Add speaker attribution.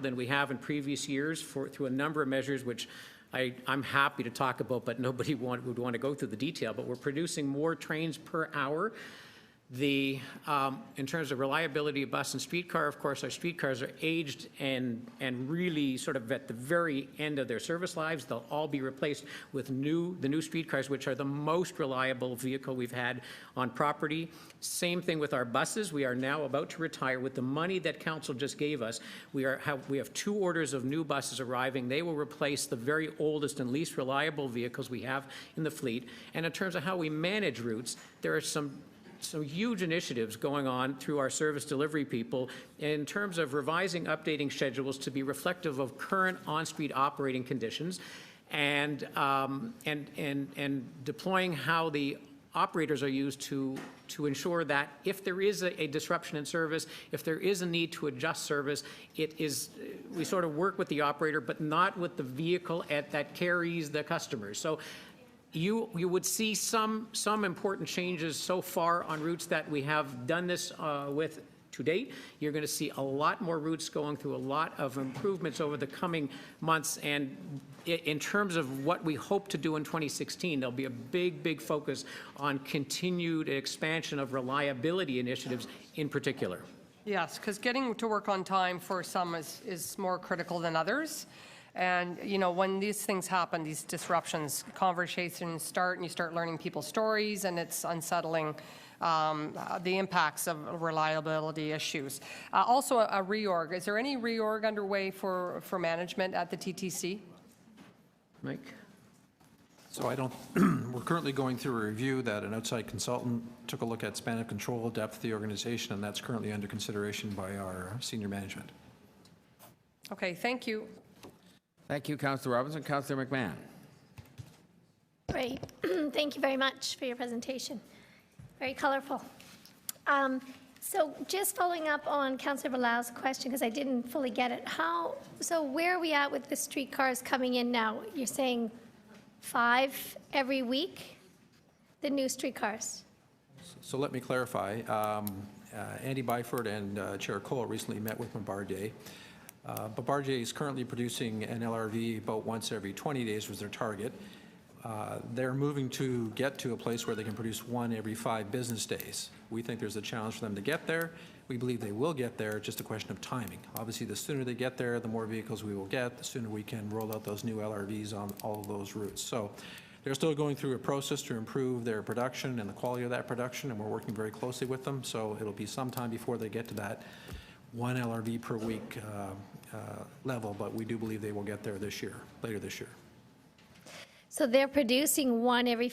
Speaker 1: than we have in previous years through a number of measures, which I'm happy to talk about, but nobody would want to go through the detail. But we're producing more trains per hour. In terms of reliability of bus and streetcar, of course, our streetcars are aged and really sort of at the very end of their service lives. They'll all be replaced with the new streetcars, which are the most reliable vehicle we've had on property. Same thing with our buses. We are now about to retire with the money that council just gave us. We have 2 orders of new buses arriving. They will replace the very oldest and least reliable vehicles we have in the fleet. And in terms of how we manage routes, there are some huge initiatives going on through our service delivery people in terms of revising, updating schedules to be reflective of current on-street operating conditions, and deploying how the operators are used to ensure that if there is a disruption in service, if there is a need to adjust service, we sort of work with the operator, but not with the vehicle that carries the customers. So you would see some important changes so far on routes that we have done this with to date. You're going to see a lot more routes going through a lot of improvements over the coming months. And in terms of what we hope to do in 2016, there'll be a big focus on continued expansion of reliability initiatives in particular.
Speaker 2: Yes, because getting to work on time for some is more critical than others. And, you know, when these things happen, these disruptions, conversations start, and you start learning people's stories, and it's unsettling the impacts of reliability issues. Also, a reorg. Is there any reorg underway for management at the TTC?
Speaker 1: Mike?
Speaker 3: So we're currently going through a review that an outside consultant took a look at span of control, depth of the organization, and that's currently under consideration by our senior management.
Speaker 2: Okay, thank you.
Speaker 4: Thank you, Councillor Robinson. Councillor McMahon.
Speaker 5: Great. Thank you very much for your presentation. Very colorful. So just following up on Councillor Bilal's question, because I didn't fully get it. So where are we at with the streetcars coming in now? You're saying 5 every week, the new streetcars?
Speaker 3: So let me clarify. Andy Byford and Chair Cole recently met with Bombardier. Bombardier is currently producing an LRV about once every 20 days was their target. They're moving to get to a place where they can produce 1 every 5 business days. We think there's a challenge for them to get there. We believe they will get there, just a question of timing. Obviously, the sooner they get there, the more vehicles we will get, the sooner we can roll out those new LRVs on all of those routes. So they're still going through a process to improve their production and the quality of that production, and we're working very closely with them. So it'll be some time before they get to that 1 LRV per week level, but we do believe they will get there this year, later this year.
Speaker 5: So they're producing 1 every